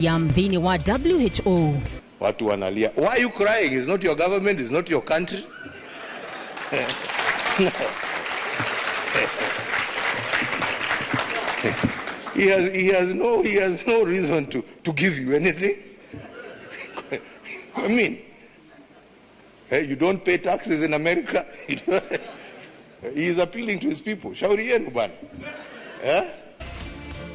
Yamdhini wa WHO. Watu wanalia. Why are you crying? It's not your government, it's not your country. He has no reason to give you anything. I mean, you don't pay taxes in America. He is appealing to his people. Shauri yenu bana.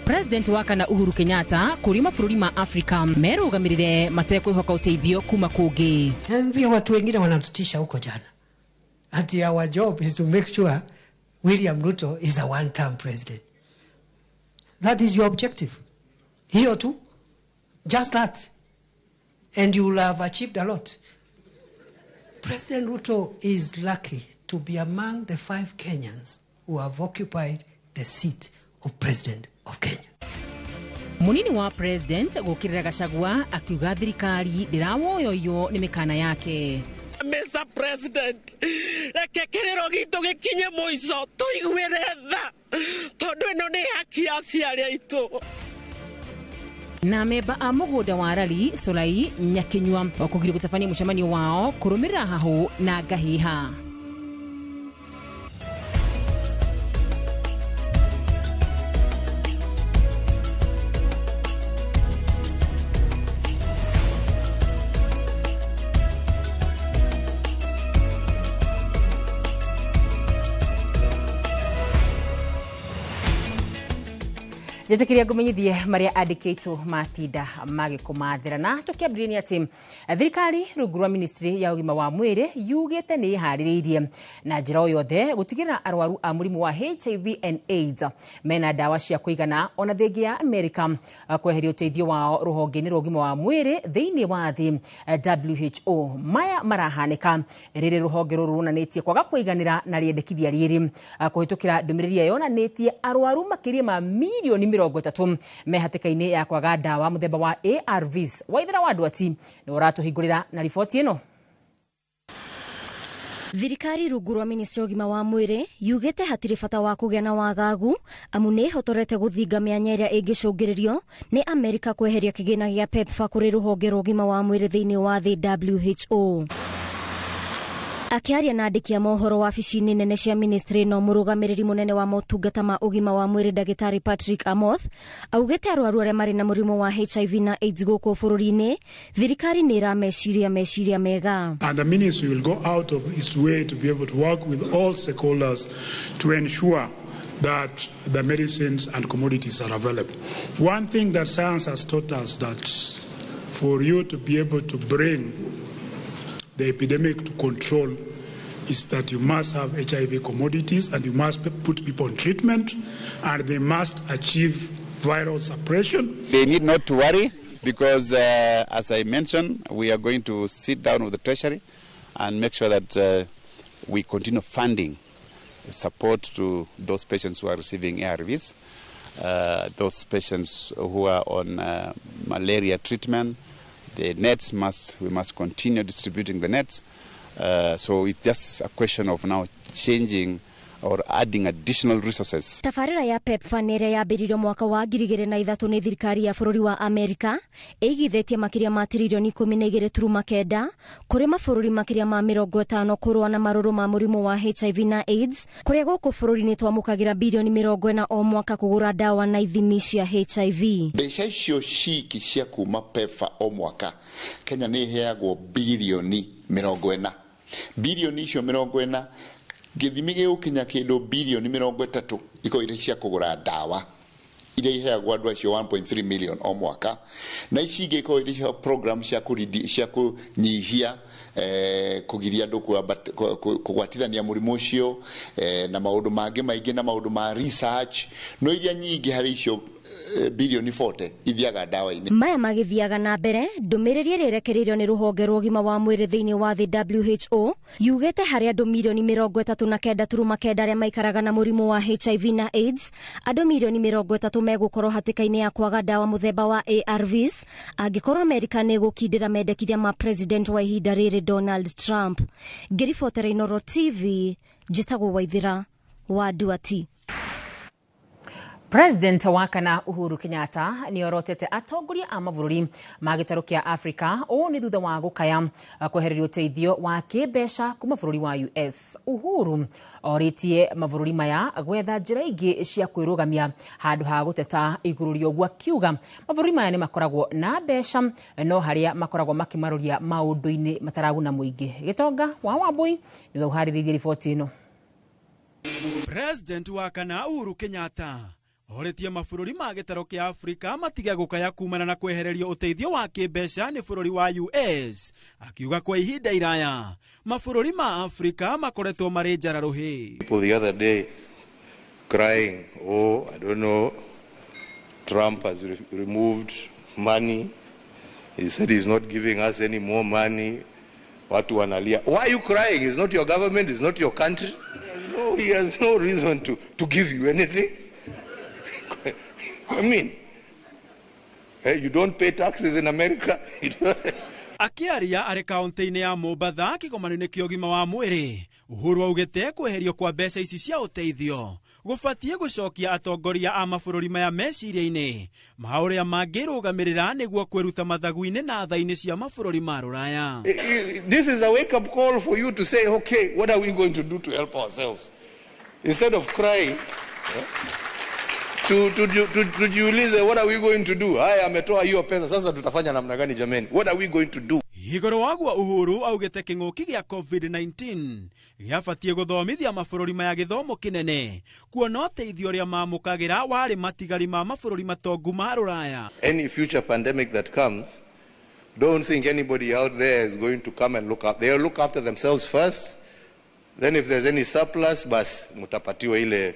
President wakana Uhuru Kenyatta kurima fururi ma Afrika merugamirire mateko ihoka uteithio kuma kugi. Pia watu wengine wanatutisha huko jana. Ati our job is to make sure William Ruto is a one-term president. That is your objective. Here too. Just that. And you will have achieved a lot. President Ruto is lucky to be among the 5 Kenyans who have occupied the seat of President of Kenya. Munini wa president gukirira Gachagua akiuga thirikari ndirawoyoyo ni mikana yake. Mr. President, reke kiriro gitu gikinye muico tuigwire tha tondu ino ni haki aciari aitu. Na meba a muguda wa rali Solai Nyakinywa okugire gutafania mucemanio wao kurumirira hahu na gahiha. Jetekiria gumenyithie maria andikitwo matinda magikumathira na tukiambirania ati thirikari rungu rwa ministry ya ugima wa mwiri yugite ni haririirie na njira yothe gutigirira arwaru a murimu wa HIV and AIDS mena dawa cia kuigana ona thengi ya America kweheria uteithio wao ruhonge-ini rwa ugima wa mwiri thiini wa thi WHO maya marahanika riri ruhonge ruru runanitie kwaga kuiganira na riendekithia riri kuhitukira ndumiriri yonanitie arwaru makiria ma milioni 30 mehatikaini ya kwaga dawa muthemba wa ARVs. Waithira wa ndwati ni uratuhingurira na ripoti ino. Thirikari rungu rwa ministry ugima wa mwiri yugite hatiri bata wa kugia na wagagu amu ni hotorete guthinga mianya iria ingicungiririo ni America kweheria kigina gia PEPFAR kuri ruhonge rwa ugima wa mwiri thiini wa thi WHO. Akiaria na andiki a mohoro wa wabici-ini nene cia ministry no murugamiriri munene wa motungata ma ugima wa mwiri Dagitari Patrick Amoth augite arwaru aria mari na murimu wa HIV na AIDS guku bururi-ini thirikari ni irameciria mega. And the ministry will go out of its way to be able to work with all stakeholders to ensure that the medicines and commodities are available. One thing that science has taught us that for you to be able to bring the epidemic to control is that you must have HIV commodities and you must put people on treatment and they must achieve viral suppression. They need not to worry because as I mentioned, we are going to sit down with the Treasury and make sure that we continue funding support to those patients who are receiving ARVs, those patients who are on malaria treatment. The nets we must continue distributing the nets. So it's just a question of now changing or adding additional resources. Tafarira ya PEPFAR nere yambiririo mwaka wa 2003 ni thirikari ya bururi wa America eigithetie makiria ma trilioni 12.9 kuri mabururi makiria ma 50 kurwa na maruru ma murimu wa HIV na AIDS kuria guku bururi ni twamukagira bilioni 40 o mwaka kugura dawa na ithimi cia HIV. Mbeca icio ciki cia kuma PEPFAR o mwaka Kenya ni heagwo bilioni 40. Bilioni icio 40 githimi giukinya kindu bilioni 30 iko ire cia kugura dawa ire iheagwo andu acio 1.3 million o mwaka na ici ingi iko ire program cia kunyihia kugiria andu kugwatithania murimu ucio na maundu mangi maingi na maundu ma research no iria nyingi hari icio bilioni 40 ithiaga dawa-ini. Maya magithiaga na mbere ndumiriri irerekeririo ni ruhonge rwa ugima wa mwiri thiini wa thi WHO yugite hari andu milioni 39.9 aria maikaraga na murimu wa HIV na AIDS andu milioni 30 megukorwo hatikaini ya kwaga dawa muthemba wa ARVs angikorwo America ni gukindira mendekithia ma president wa ihinda riri Donald Trump. Ngiribotera Inoro TV, Jitagwo Waithira wa Duati. President wa kana Uhuru Kenyatta ni orotete atongoria a mabũrũri ma gĩtarũ kĩa Africa o ni thutha wa gũkaya kwehererio ũteithio wa kĩmbeca kuma bũrũri wa US. Uhuru orĩtie mabũrũri maya gwetha njĩra ingĩ cia kwĩrũgamia handũ ha gũteta igũrũ rĩa ũguo, akiuga mabũrũri maya nĩ makoragwo na mbeca no harĩa makoragwo makimaroria maũndũ-inĩ mataraguna mũingĩ. Gĩtonga wa Wambui niwe ũharĩrĩirie riboti ĩno. President wa kana Uhuru Kenyatta oretie mabũrũri ma gĩtarũ kĩa Africa matige gũkaya kumana na kwehererio ũteithio wa kĩmbeca nĩ bũrũri wa US, akiuga kwa ihinda iraya mabũrũri ma Africa makoretwo marĩ njararũhĩ. People the other day crying, oh, I don't know, Trump has removed money. He said he's not giving us any more money. Watu wanalia. Why are you crying? It's not your government, it's not your country. He has no reason to give you anything. I mean, hey, you don't pay taxes in America. Akiaria arĩ kaunti-inĩ ya Mombasa kĩgomano-inĩ kĩa ũgima wa mwĩrĩ, Uhuru augĩte kweherio kwa mbeca ici cia ũteithio gũbatie gũcokia atongoria a mabũrũri maya meciria-inĩ ma ũrĩa mangĩrũgamĩrĩra nĩguo kwĩruta mathagu-inĩ na tha-inĩ cia mabũrũri ma Rũraya. This is a wake-up call for you to say, okay, what are we going to do to help ourselves? Instead of crying, tujiulize, what are we going to do? Haya, ametoa hiyo pesa, sasa tutafanya namna gani jameni? What are we going to do? Igũrũ waguo Uhuru augĩte kĩng'ũki gĩa COVID-19 gĩabatie gũthomithia mabũrũri maya gĩthomo kĩnene kuona ũteithio ũrĩa mamũkagĩra warĩ matigari ma mabũrũri matongu ma Rũraya. Any future pandemic that comes, don't think anybody out there is going to come and look up. They'll look after themselves first. Then if there's any surplus, bas mutapatiwa ile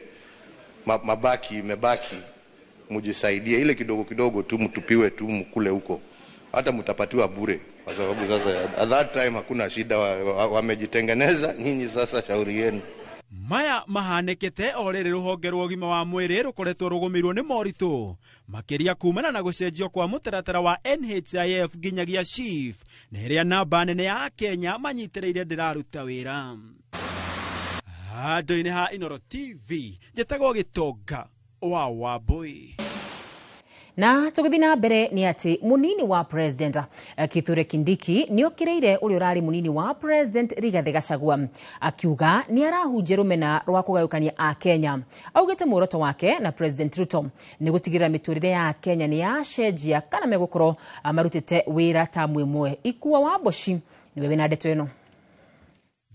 mebaki mujisaidie, ile kidogo kidogo tu mtupiwe tu mkule huko, hata mutapatiwa bure, kwa sababu sasa at that time hakuna shida, wamejitengeneza nyinyi, sasa shauri yenu. Maya mahanĩkĩte o rĩrĩ rũhonge rwa ũgima wa mwĩrĩ rũkoretwo rũgũmĩirwo nĩ moritũ makĩria kumana na gũcenjio kwa mũtaratara wa NHIF nginyagia SHIF, na ĩrĩa namba nene ya Kenya manyitĩrĩire ndĩraruta wĩra. Handũ-inĩ ha Inooro TV, njĩtagwo Gĩtonga wa Wambui. Na tũgĩthiĩ na mbere nĩ atĩ mũnini wa president Kithure Kindiki nĩ okĩrĩire ũrĩa ũrarĩ mũnini wa president Rigathi Gachagua, akiuga nĩ arahunjia rũmena rwa kũgayũkania a Kenya. Augĩte muoroto wake na President Ruto nĩ gũtigĩrĩra mĩtũrĩre ya Kenya nĩ yacenjia kana megũkorwo marutĩte wĩra ta mwĩmwe. Ikua wa Boshi nĩwe wĩna ndeto ĩno.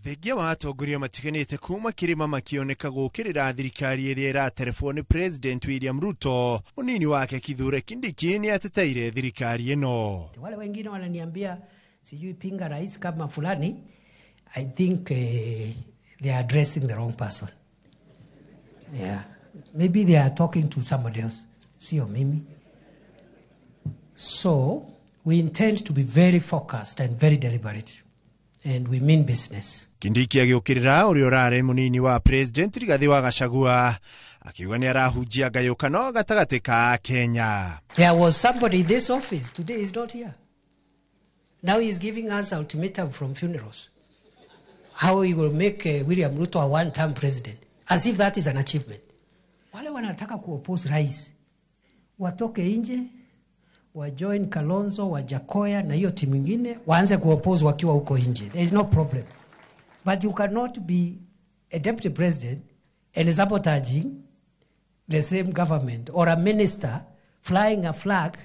Thengia wa atongoria matiganĩte kuma kĩrĩma makĩoneka gũkĩrĩra thirikari ĩrĩa ĩraterefwo nĩ President William Ruto. Mũnini wake Kithure Kindiki nĩ ateteire thirikari ĩno. Wale wengine wananiambia sijui pinga rais kama fulani, I think they are addressing the wrong person. Yeah, maybe they are talking to somebody else, sio mimi. So we intend to be very focused and very deliberate. And we mean business. Kindiki agĩũkĩrĩra ũrĩa ũrarĩ mũnini wa President Rigathi wa Gachagua, akiuga nĩ arahunjia ngayũkano gatagatĩ ka Kenya. There was somebody in this office, today is not here. Now he is giving us ultimatum from funerals. How he will make William Ruto a one-term president, as if that is an achievement. Wale wanataka kuoppose rais watoke nje, wajoin Kalonzo, Wajakoya na hiyo timu nyingine waanze kuoppose wakiwa huko nje. There is no problem. But you cannot be a deputy president and sabotaging the same government, or a minister flying a flag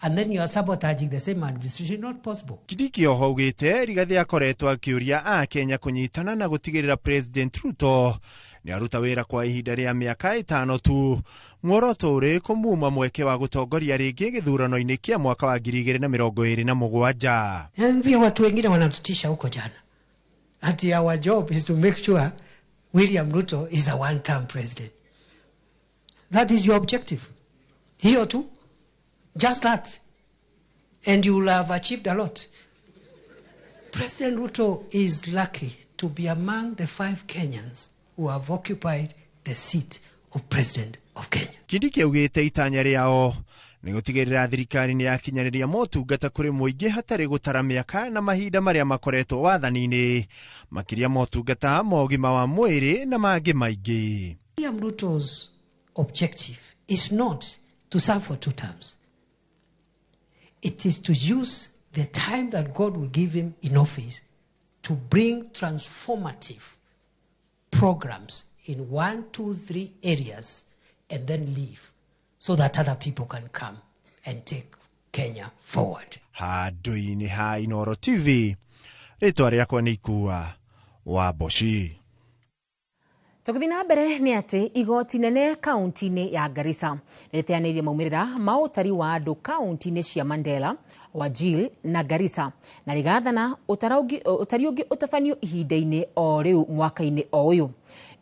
and then you are sabotaging the same administration. Not possible. Kindiki oho augĩte Rigathi akoretwo akĩũria a Kenya kũnyitana na gũtigĩrĩra President Ruto nĩ aruta wĩra kwa ihinda rĩa mĩaka 5 tu. Muoroto ũrĩ kũmuma mweke wa gũtongoria rĩngĩ gĩthurano-inĩ kĩa mwaka wa 2027. Pia watu wengine wanatutisha huko jana, ati our job is to make sure William Ruto is a one-term president. That is your objective. Hiyo tu, just that, and you will have achieved a lot. President Ruto is lucky to be among the 5 Kenyans who have occupied the seat of President of Kenya. Kindiki augĩte itanya rĩao nĩ gũtigĩrĩra thirikari nĩ yakinyanĩria motungata kũrĩ mũingĩ hatarĩ gũtara mĩaka na mahinda marĩa makoretwo wathani-inĩ, makĩria motungata ma ũgima wa mwĩrĩ na mangĩ maingĩ. William Ruto's objective is not to serve for 2 terms. It is to use the time that God will give him in office to bring transformative programs in 1, 2, 3 areas and then leave so that other people can come and take Kenya forward. Handũ-inĩ ha Inooro TV, rĩtwa rĩakwa nĩ Ikua wa Boshi. Tukithi na mbere nĩ atĩ igoti nene kaunti-inĩ ya Garissa rĩteanĩirie maumĩrĩra ma ũtari wa andũ kaunti-inĩ cia Mandela, Wajir na Garissa na rĩgathana ũtari ũngĩ ũtabanio ihinda-inĩ o rĩu mwaka-inĩ o ũyũ.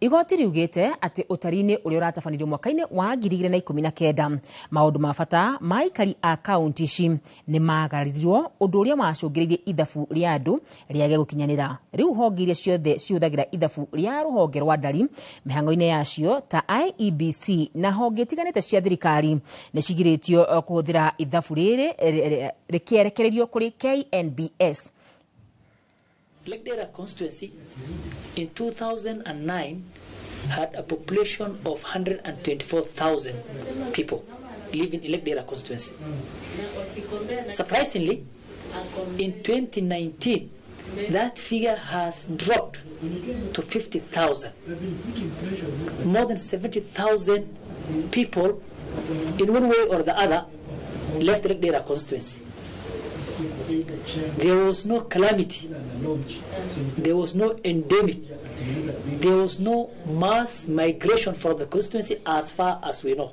Igoti riugĩte atĩ ũtari-inĩ ũrĩa ũratabanirio mwaka-inĩ wa 2019 maũndũ ma bata ma aikari a kaunti ici nĩ magaririo ũndũ ũrĩa wacũngĩrĩirie ithabu rĩa andũ rĩage gũkinyanĩra. Rĩu honge iria ciothe ciũthagĩra ithabu rĩa rũhonge rwa ndari mĩhango-inĩ yacio ta IEBC na honge itiganĩte cia thirikari nĩ cigirĩtio kũhũthĩra ithabu rĩrĩ rĩkĩerekererio kũrĩ KNBS. Electoral constituency in 2009 had a population of 124,000 people living in electoral constituency. Surprisingly, in 2019, that figure has dropped to 50,000. More than 70,000 people, in one way or the other, left electoral constituency. There was no calamity, there was no endemic, there was no mass migration from the constituency as far as we know.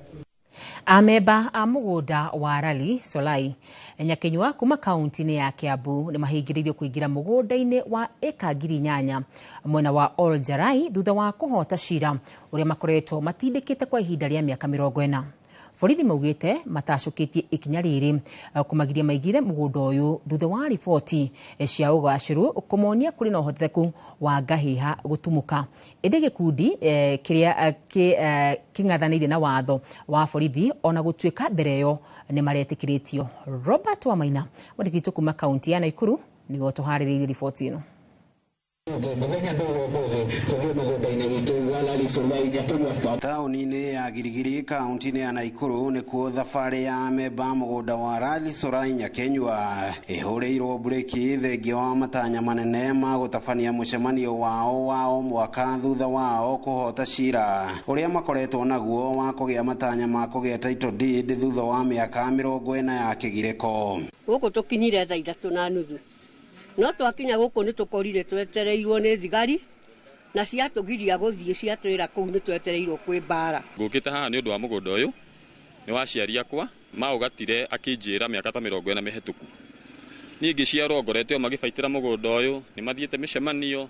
Ameba a mũgũnda wa Rally Solai Nyakenyua kuma kaunti-inĩ ya Kiambu nĩ mahingĩrĩirio kũingĩra mũgũnda-inĩ wa eka 8,000 mwena wa Oljarai thutha wa kũhota cira ũrĩa makoretwo matindĩkĩte kwa ihinda rĩa mĩaka 40. Borithi maugĩte matacũkĩtie ikinya rĩrĩ kũmagiria maigire mũgũnda ũyũ thutha wa riboti cia ũgacĩru kũmonia kũrĩ na ũhoteku wa ngahĩha gũtumũka. Ĩndĩ gĩkundi kĩrĩa kĩng'athanĩire na watho wa borithi ona gũtuĩka mbere ĩyo nĩ maretĩkĩrĩtio. Robert Wamaina mwandĩki kuma kaunti ya Naikuru nĩguo tũharĩrĩirie riboti ĩno. Taũni-inĩ ya Girigiri kaunti-inĩ ya Naikuru nĩkuo thabarĩ ya ameba mũgũnda wa Rally Solai Nyakenyua ĩhũrĩirwo bureki thengia wa matanya manene ma gũtabania mũcemanio wao wa o mwaka thutha wao kũhota cira ũrĩa makoretwo naguo wa kũgĩa matanya ma kũgĩa title deed thutha wa mĩaka 40 ya kĩgirĩko. Gũkũ tũkinyire thaa 3:30 no twakinya gũkũ nĩ tũkorire twetereirwo nĩ thigari na ciatũgiria gũthiĩ ciatwĩra kũu nĩ twetereirwo kwĩ mbara. Ngũkĩte haha nĩ ũndũ wa mũgũnda ũyũ nĩ wa ciari akwa maũgatire akĩnjĩra mĩaka ta 40 mĩhĩtũku. Niĩ ngĩciarwo ngorete o magĩbaitĩra mũgũnda ũyũ nĩ mathiĩte mĩcemanio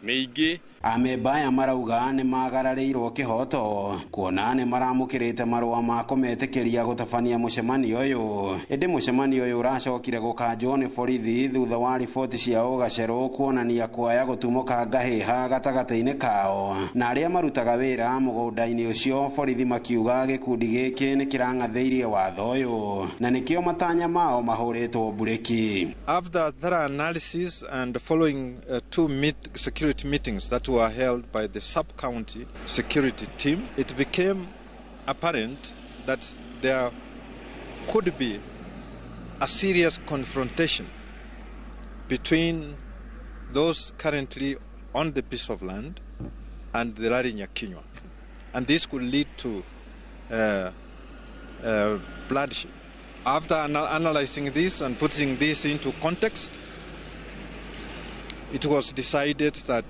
mĩingĩ. Ameba aya marauga nĩ magararĩirwo kĩhoto kuona nĩ maramũkĩrĩte marũa ma kũmetĩkĩria gũtabania mũcemanio ũyũ. Ĩndĩ mũcemanio ũyũ ũracokire gũkanjwo nĩ borithi thutha wa riboti cia ũgacerũ kuonania kuoya gũtumũka ngahĩha gatagatĩ-inĩ kao. Na arĩa marutaga wĩra mũgũnda-inĩ ũcio borithi makiuga gĩkundi gĩkĩ nĩ kĩrang'athĩirie watho ũyũ na nĩkĩo matanya mao mahũrĩtwo bureki. After thorough analysis and following 2 security meetings that were held by the sub-county security team, it became apparent that there could be a serious confrontation between those currently on the piece of land and the Rally Nyakenyua. And this could lead to bloodshed. After analyzing this and putting this into context, it was decided that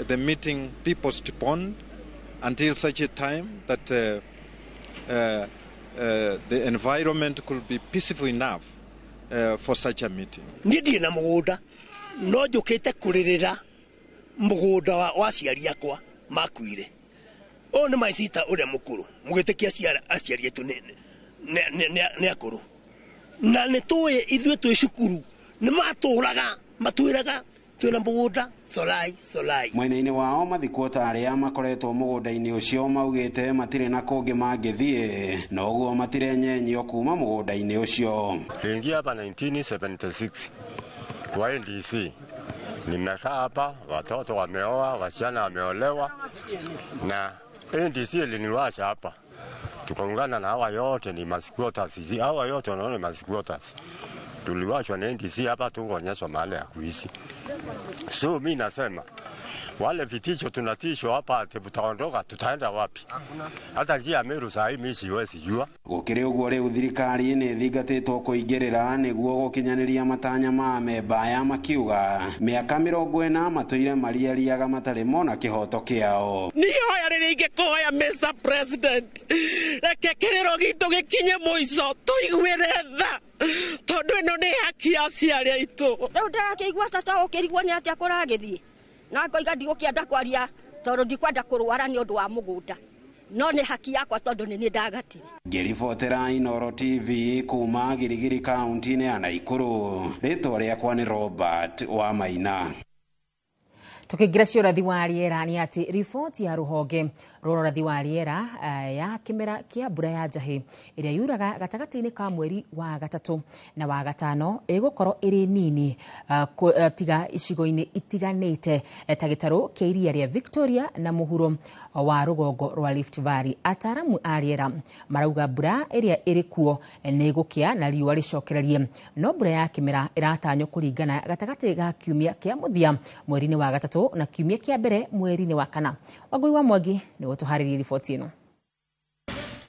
the meeting be postponed until such a time that the environment could be peaceful enough for such a meeting. Nidi na mũgũnda no njũkĩte kũrĩrĩra mũgũnda wa ciari akwa makuire. O nĩ maicita ũrĩa mũkũrũ mũgĩtĩkia aciari etu nĩ akũrũ. Na nĩ tũĩ ithuĩ twĩ cukuru nĩ matũraga matwĩraga twĩna mũgũnda Solai. Mwena-inĩ wao mathikwo ta arĩa makoretwo mũgũnda-inĩ ũcio maugĩte matirĩ na kũngĩ mangĩthiĩ na ũguo matirenyenyio kuma mũgũnda-inĩ ũcio. Niliingia hapa 1976 kwa NDC. Nimekaa hapa, watoto wameoa, wasichana wameolewa na NDC iliniwacha hapa. tukaungana na hawa yote ni masquatters. Hawa yote wanaona masquatters. Tuliwachwa na NDC hapa, tukaonyeshwa mahali ya kuishi. So mimi nasema wale vitisho tunatishwa hapa, tutaondoka, tutaenda wapi? Hata njia Meru saa hii mimi siwezi jua. Gukiri uguo riu thirikari ni thingatitwo kuingirira niguo gukinyaniria matanya ma memba ya makiuga miaka 40 matũire mariariaga matari mona kihoto kiao. Nihoya riri ingikuhoya Mr. President, reke kiriro gitu gikinye muico tuigwire tha tondu ino ni haki ya ciari aitu. Riu ndirakiigua tata ukirigwo ni atia kuragithie na ngoiga ndigukienda kwaria tondu ndikwenda kurwara ni undu wa mugunda, no ni haki yakwa tondu ni ndagatire. Ngiribotera Inooro TV kuma Girigiri kaunti-ini ya Naikuru, ritwa riakwa ni Robert wa Maina. Tukigira urathi wa riera ni ati riboti ya ruhonge rurathi wa riera ya kimera kia mbura ya njahi iria yuraga gatagati-ini ka mweri wa gatatu na wa gatano igukorwo iri nini tiga icigo-ini itiganite ta gitaru kia iria ria Victoria na muhuro wa rugongo rwa Rift Valley. Ataramu a riera marauga mbura iria iri kuo ni igukia na riua ricokererie, no mbura ya kimera iratanyo kuringana gatagati ga kiumia kia muthia mweri-ini wa gatatu na kiumia kia mbere mweri-ini wa kana. Wagui wa Mwangi ni gutuhariria riboti ino.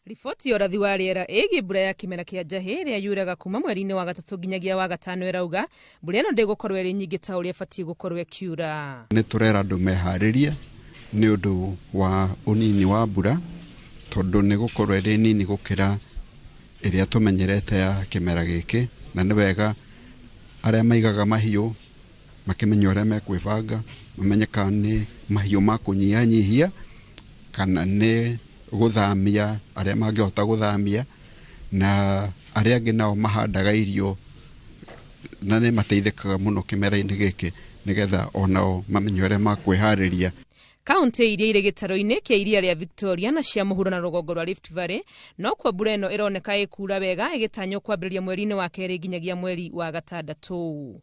Riboti ya urathi wa riera ĩgiĩ mbura ya kimera kia njahi iria yuraga kuma mweri-ini wa gatatu nginyagia wa gatano irauga mbura ĩno ndĩgũkorwo ĩrĩ nyingĩ ta ũrĩa ĩbatiĩ gũkorwo ĩkiura. Nĩ tũrera andũ meharirie nĩ ũndũ wa ũnini wa mbura tondũ nĩ gũkorwo ĩrĩ nini gũkĩra ĩrĩa tũmenyerete ya kimera gĩkĩ, na nĩ wega arĩa maigaga mahiũ makimenya ũrĩa mekwĩbanga, mamenye kana nĩ mahiũ ma kũnyihanyihia kana nĩ gũthamia arĩa mangĩhota gũthamia, na arĩa angĩ nao mahandaga irio na nĩ mateithĩkaga mũno kĩmera-inĩ gĩkĩ nĩgetha onao mamenye ũrĩa makwĩharĩria. Kaunti iria irĩ gĩtaro-inĩ kia iria ria Victoria na cia mũhuro na rũgongo rwa Rift Valley no kwa mbura ĩno ĩroneka ĩkura wega ĩgĩtanywo kwambĩrĩria mweri-inĩ wa kerĩ nginyagia mweri wa gatandatũ.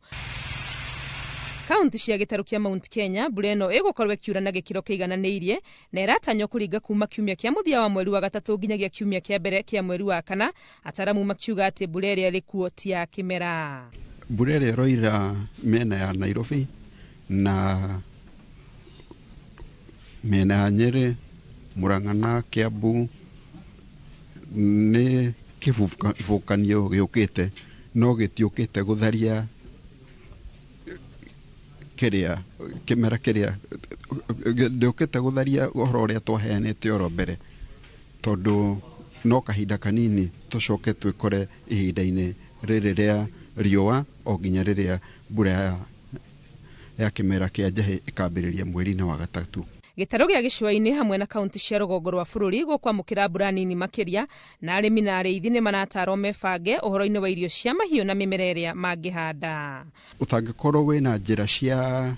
Kaunti cia gĩtarũ kia Mount Kenya mbura ĩno ĩgũkorwo ĩkiura na gĩkĩro kĩigananĩirie na ĩratanywo kũringa kuma kiumia kia mũthia wa mweri wa gatatu nginyagia kiumia kia mbere kia mweri wa kana. Ataramu makiuga atĩ mbura ĩrĩa ĩrĩ kuo ti ya kĩmera. Mbura ĩrĩa ĩroira mĩena ya Nairobi na mĩena ya Nyeri, Murang'a na Kiambu nĩ kĩhuhũkanio gĩũkĩte no gĩtiũkĩte gũtharia kimera kiria ndĩũkĩte gũtharia ũhoro ũrĩa twaheanĩte oro mbere tondũ no kahinda kanini tũcoke twĩkore ihinda-inĩ rĩrĩ rĩa riũa o nginya rĩrĩa mbura ya kimera kia njahi ĩkambĩrĩria mweri-inĩ wa gatatu. Gĩtarũ gĩa gĩcũa-inĩ hamwe na kaunti cia rũgongo rwa bũrũri gũkwamũkĩra mbura nini makĩria, na arĩmi na arĩithi nĩ maratarwo mebange ũhoro-inĩ wa irio cia mahiũ na mĩmera ĩrĩa mangĩhanda. Ũtangĩkorwo wĩna njĩra cia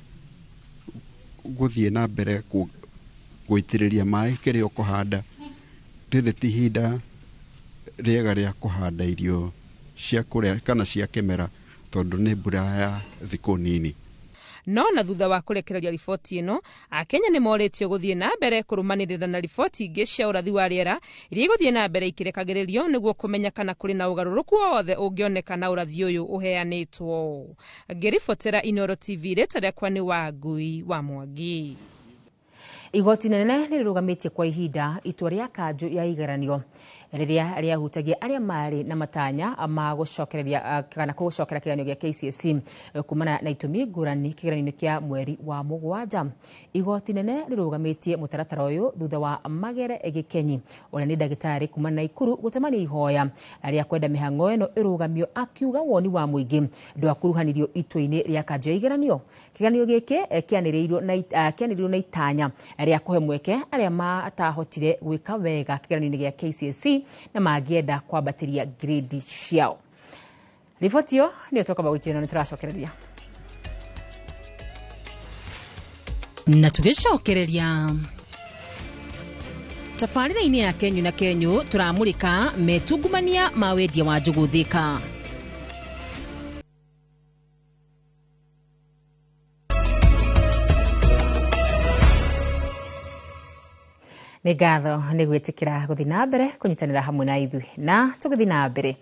gũthiĩ na mbere gũitĩrĩria maĩ kĩrĩa ũkũhanda, rĩrĩ ti ihinda rĩega rĩa kũhanda irio cia kũrĩa kana cia kĩmera tondũ nĩ mbura ya thikũ nini. No na thutha wa kũrekereria riboti ĩno, Akenya nĩ morĩtio gũthiĩ na mbere kũrũmanĩrĩra na riboti ingĩ cia ũrathi wa rĩera iria igũthiĩ na mbere ikĩrekagĩrĩrio nĩguo kũmenya kana kũrĩ na ũgarũrũku wothe ũngĩoneka na ũrathi ũyũ ũheanĩtwo. Ngĩribotera Inooro TV, rĩtwa rĩakwa nĩ Wangui wa Mwangi. Igoti nene nĩ rĩrũgamĩtie kwa ihinda itua rĩa kanjũ ya igaranio rĩrĩa rĩahutagia arĩa marĩ na matanya ma gũcokereria kana gũcokera kĩgeranio gĩa KCSE kumana na itũmi ngũrani kĩgeranio-inĩ kĩa mweri wa mũgwanja. Igoti nene rĩrũgamĩtie mũtaratara ũyũ thutha wa Magere Gĩkenyi ũrĩa nĩ ndagĩtarĩ kuma Naikuru gũtemania ihoya rĩa kwenda mĩhang'o ĩno ĩrũgamio, akiuga woni wa mũingĩ ndwakuruhanirio itua-inĩ rĩa kanjũ ya igeranio. Kĩgeranio gĩkĩ kĩanĩrĩirwo na itanya rĩa kũhe mweke arĩa matahotire gwĩka wega kĩgeranio-inĩ gĩa KCSE na mangĩenda kwambatĩria grade ciao. Riboti ĩyo nĩyo tũkamba gũikĩrĩra, nĩ tũracokereria. Na tũgĩcokereria tabarĩra-inĩ ya Kenyu na Kenyu tũramũrĩka metungumania ma wendia wa njũgũ Thika. nĩ ngatho nĩ gwĩtĩkĩra gũthiĩ na mbere kũnyitanĩra hamwe na ithuĩ na tũgĩthiĩ na mbere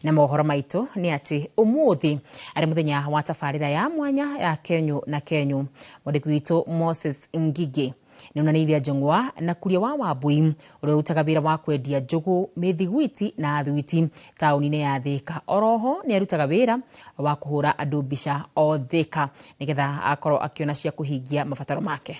na mohoro maitũ nĩ atĩ ũmũthĩ arĩ mũthenya wa tabarĩra ya mwanya ya Kenyo na Kenyo. Mwandĩki witũ Moses Ngigi nĩ onanirie njong'wa na kuria wa Wambui ũrĩa ũrutaga wĩra wa kwendia njũgũ, mĩthiguiti na thuiti taũni-inĩ ya Thika. Oroho nĩ arutaga wĩra wa kũhũra andũ mbica o Thika nĩgetha akorwo akĩona cia kũhingia mabataro make.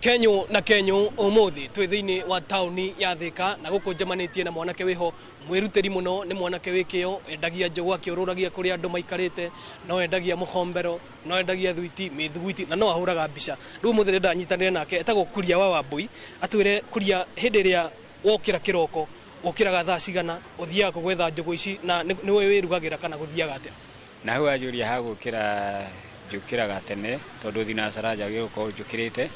Kenyo na Kenyo umuthi twi thiini wa tauni ya Thika na guku njamanitie na mwanake wiho mwiruteri muno ni mwanake wikio endagia njogu akiururagia kuri andu maikarite no endagia mukombero no endagia thuiti mithuguiti na no ahuraga mbica riu muthire ndanyitanire nake etagwo Kuria wa Wambui atwire Kuria hindi ria wokira kiroko ukiraga thaa cigana uthiaga kugwetha njogu ici na niwe wirugagira kana guthiaga atia na hu ajuria ha gukira njukiraga tene tondu thinacara njagire uko njukirite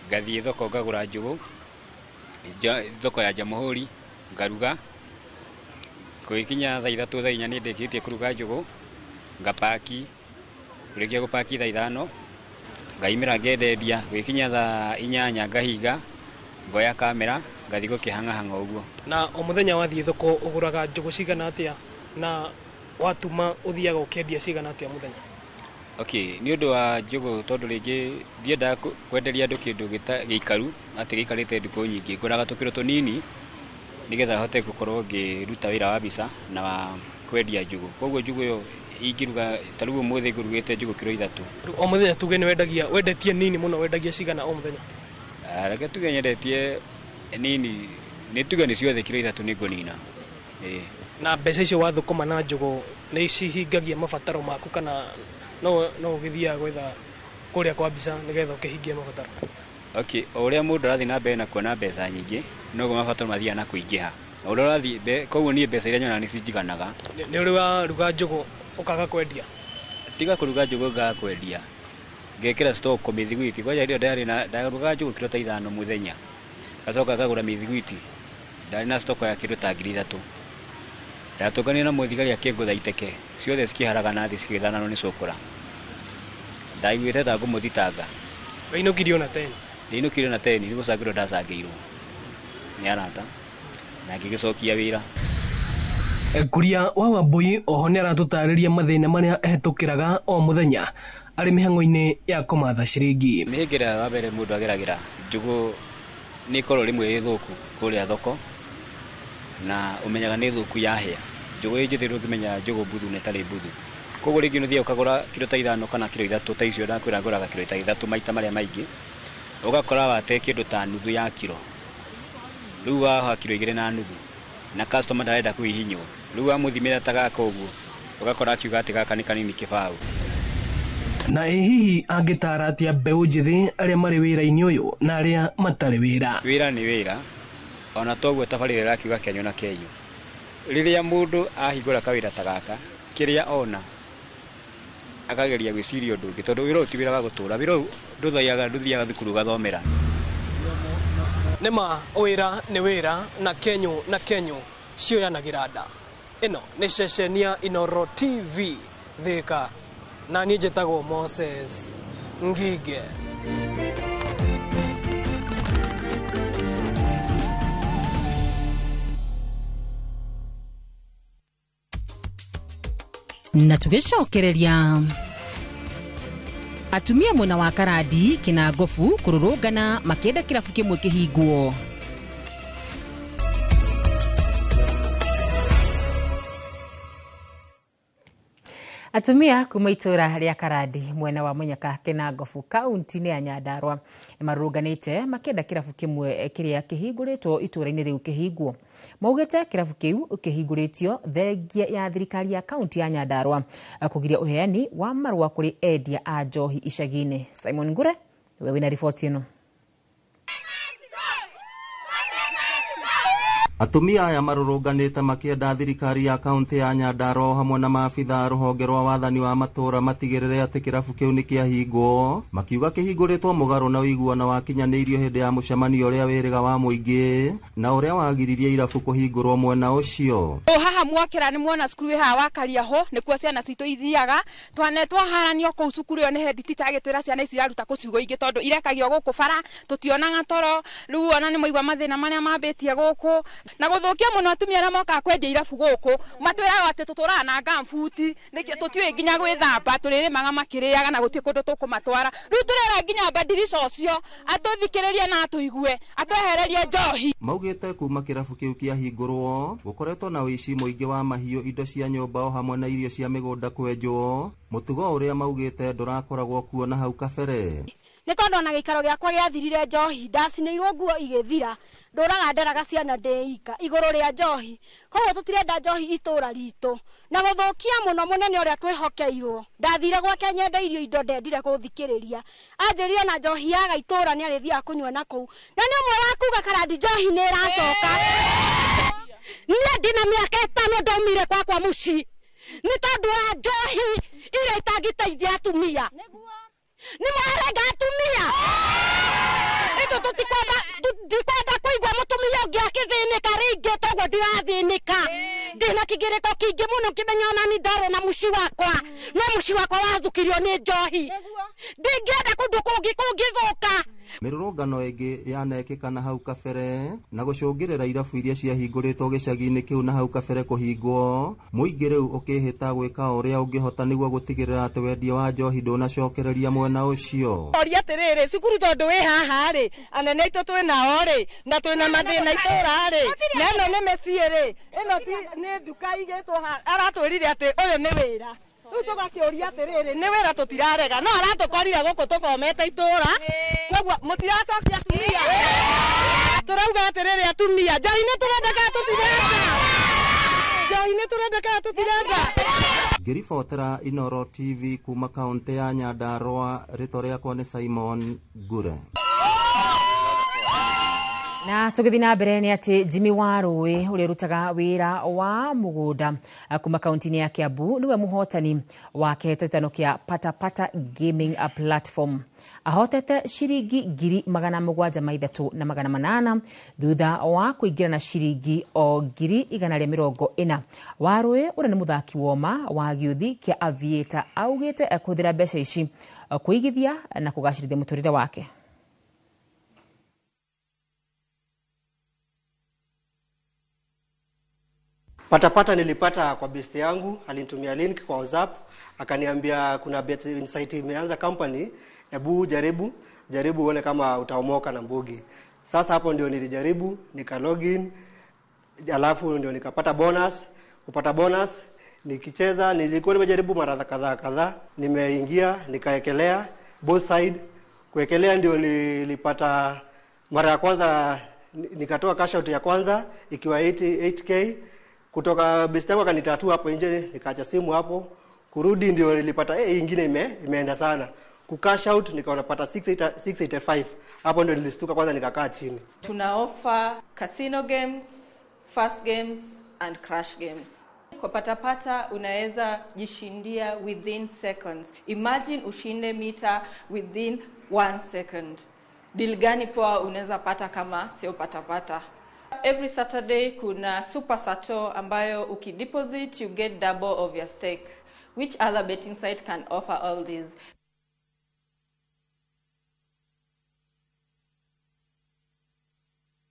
gathie thoko ngagura njugu thoko ya Jamuhuri ngaruga kuikinya thaa 3 thaa 4 ni ndikitie kuruga njugu ngapaki kurikia gupaki thaa 5 ngaimira ngendendia guikinya thaa 8 ngahinga ngoya kamera ngathi gukihanga uguo. Na o muthenya wathie thoko uguraga njugu cigana atia na watuma uthiaga ukendia cigana atia muthenya? Okay, ni undu wa njugu tondu ringi ndienda kwenderia andu kindu gikaru ati gikarite nduko nyingi nguraga tukiro tunini nigetha hote gukorwo ngiruta wira wa bica na wa kwendia njugu. Koguo njugu yo ingiruga tarugu muthi ngurugite njugu kilo 3. O muthenya tuge ni wendetie nini muno wendagia cigana o muthenya? Reke tuge nyendetie nini ni tuge ni ciothe kilo 3 ni ngunina. Na mbeca icio wathukuma na njugu ni cihingagia mabataro maku kana no githia gwetha kuria kwa bica nigetha ukihingia mabataro? Okay, uria mundu arathi na mbere na kuona mbeca nyingi no mabataro mathia na kuingiha. Uria arathi koguo ni mbeca iria nyona ni cinjiganaga. Ni uri wa ruga njugu ukaga kwendia? Tiga kuruga njugu ngaga kwendia. Ngekira stock ko mithiguiti kwa ndio ndari na ndaruga njugu kilo 5 muthenya. Gacoka ngagura mithiguiti. Ndari na stock ya kilo 3. Ndatongania na muthigari akingutha iteke ciothe cikiharaga na thi cikithana no ni cukura ndaiguite ta ngumuthitanga gainukiri ona 10 ndinukiri na 10 ni gucagirwo ndacangirwo ni arata na ngigicokia wira. Kuria wa Wambui oho ni aratutariria mathina maria ehetukiraga o muthenya ari mihango-ini ya kumatha ciringi. Mihingira wa mbere mundu ageragira njugu ni koro rimwe ithuku kuria thoko na umenyaga ni thuku yahia njugu njithiru ngimenya njugu buthu ne tari buthu koguo ringi nuthia ukagura kilo 5 kana kilo 3 ta icio ndakwira nguraga kilo 3 maita maria maingi ugakora wate kindu ta nuthu ya kilo riu wa kilo 2 na nuthu na customer ndarenda kuihinywo riu wa muthimira ta gaka uguo ugakora akiuga ati gaka ni kanini kibau. Na hihi angitara atia mbeu njithi aria mari wira-ini uyu na aria matari wira? Wira ni wira ona toguo tabarire rakiuga Kenyo na Kenyo riria mundu ahingura kawira ta gaka kiria ona akageria gwiciria undu ungi tondu wira uti wira wa gutura wira nduthiaga thukuru gathomera. Nema wira ni wira na Kenyo na Kenyo cioyanagira nda. Ino ni ceceni ya Inoro TV Thika na niĩ njĩtagwo Moses Ngige. Na tugicokereria atumia mwena wa Karandi kina Ngofu kururungana makienda kirabu kimwe kihingwo. Atumia kuma itura ria Karandi mwena wa Munyaka kina Ngofu kaunti-ini ya Nyandarua marurunganite makienda kirabu kimwe kiria kihingũrĩtwo itura-ini riu kihingwo. Maugite kirabu kiu ukihingũrĩtio thengia ya thirikari ya kaunti ya Nyandarua kugiria uheani wa marua kuri endia a njohi icagi-ini. Simon Ngure wewe na ripoti ino. Atumia aya marũrũnganĩte makĩenda thirikari ya kaunti ya Nyandarua hamwe na maabitha rũhonge rwa wathani wa matũra matigĩrĩre atĩ kĩrabu kĩu nĩ kĩahingwo, makiuga kĩhingũrĩtwo mũgarũ na ũiguano wakinyanĩirio hĩndĩ ya mũcemanio ũrĩa wĩrĩga wa mũingĩ na ũrĩa wagiririe irabu kũhingũrwo mwena ũcio. Haha mwakĩra nĩ muona cukuru haha wakaria ho nĩkuo ciana citũ ithiaga, twanetwo haranio kũu cukuru ĩyo nĩ head teacher agĩtwĩra ciana ici iraruta kũciugo ingĩ tondũ irekagio gũkũ bara tũtionaga toro, rĩu ona nĩ moigwa mathĩna marĩa mambĩtie gũkũ na gũthũkia mũno atumia arĩa mokaga kwendia irabu gũkũ matwĩraga atĩ tũtũraga na gambuti nĩkĩo tũtiũĩ nginya gwĩthamba tũrĩrĩmaga makĩrĩaga na gũtirĩ kũndũ tũkũmatwara. Rĩu tũrera nginya badirisha ũcio atũthikĩrĩrie na atũigue atwehererie njohi. Maugĩte kuma kĩrabu kĩu kĩahingũrwo gũkoretwo na ũici mũingĩ wa mahiũ, indo cia nyũmba o hamwe na irio cia mĩgũnda kwenjwo, mũtugo ũrĩa maugĩte ndũrakoragwo kuo na hau kabere. Nĩ tondũ ona gĩikaro gĩakwa gĩathirire njohi, ndacinĩirwo nguo igĩthira, ndũraga nderaga ciana ndĩika igũrũ rĩa njohi, koguo tũtirenda njohi itũra ritũ na gũthũkia mũno mũnene ũrĩa twĩhokeirwo. Ndathire gwake nyendeirio indo ndendire gũthikĩrĩria, anjĩrire na njohi yaga itũra nĩ arĩthiaga kũnyua na kũu, na nĩ ũmwe wa kuga karandi njohi nĩ ĩracoka. Niĩ ndina mĩaka 5 ndaumire kwakwa mũciĩ nĩ tondũ wa njohi iria itangĩteithia atumia. Nĩ mwarenga atumia ito tutikwenda kuigua mutumia ũngĩ akĩthĩnĩka rĩngĩ, toguo ndirathĩnĩka. Ndĩna kĩgĩrĩko kĩingĩ mũno kĩmenya ona ni ndarĩ na mũciĩ wakwa, no mũciĩ wakwa wathukirio nĩ njohi. Ndingĩenda kũndũ kũngĩ kũngĩthũka. Mĩrũrũngano ĩngĩ yanekĩka na hau kabere na gũcũngĩrĩra irabu iria ciahingũrĩtwo gĩcagi-inĩ kĩu na hau kabere kũhingwo, mũingĩ rĩu ũkĩhĩta gwĩka ũrĩa ũngĩhota nĩguo gũtigĩrĩra atĩ wendia wa njohi ndũnacokereria mwena ũcio. Oria atĩrĩrĩ, cukuru tondũ wĩ haha rĩ, anene aitũ twĩnao rĩ, na twĩna mathĩna itũra rĩ, na ĩno nĩ mĩciĩ rĩ, ĩno nĩ nduka igĩtwo haha, aratwĩrire atĩ ũyũ nĩ wĩra. Rĩu tũgakĩũria atĩrĩrĩ, nĩ wĩra tũtirarega, no aratũkorire gũkũ tũkomete itũra, koguo mũtiracokia atumia. Tũrauga atĩrĩrĩ atumia, njohi nĩ tũrendeka tũtirenda, njohi nĩ tũrendeka tũtirenda. Ngĩribotera Inoro TV kuma kaunti ya Nyandarua, rĩtwa rĩakwa nĩ Simon Ngure. Na tũgĩthiĩ na mbere nĩ atĩ Jimmy Warũĩ ũrĩa ũrutaga wĩra wa mũgũnda kuma kaunti-inĩ ya Kiambu nĩwe mũhotani wa kĩhĩtahĩtano kĩa Patapata Gaming Platform. Ahotete ciringi 703,800 thutha wa kũingĩra na ciringi 140,000. Warũĩ ũrĩa nĩ mũthaki woma wa gĩuthi kĩa Aviator augĩte kũhũthĩra mbeca ici kũigithia na kũgacĩrithia mũtũrĩre wake. Patapata nilipata kwa best yangu, alinitumia link kwa WhatsApp, akaniambia kuna bet insight imeanza company, hebu jaribu uone kama utaomoka na mbugi. Sasa hapo ndio nilijaribu, nika login, alafu ndio nikapata bonus, kupata bonus, nikicheza, nilikuwa nimejaribu mara kadhaa, nimeingia, nikaekelea both side, kuekelea ndio nilipata mara ya kwanza, nikatoa cash out ya kwanza ikiwa 8k. Kutoka best yangu akanitatua hapo nje, nikaacha simu hapo. Kurudi ndio nilipata ingine imeenda sana. Kucash out nikaonapata 685. Hapo ndio nilistuka kwanza, nikakaa chini. Tuna offer casino games, fast games and crash games. Kwa Patapata unaweza jishindia within seconds. Imagine ushinde mita within 1 second. Deal gani poa unaweza pata kama sio Patapata? Every Saturday kuna super sato ambayo ukideposit you get double of your stake. Which other betting site can offer all these?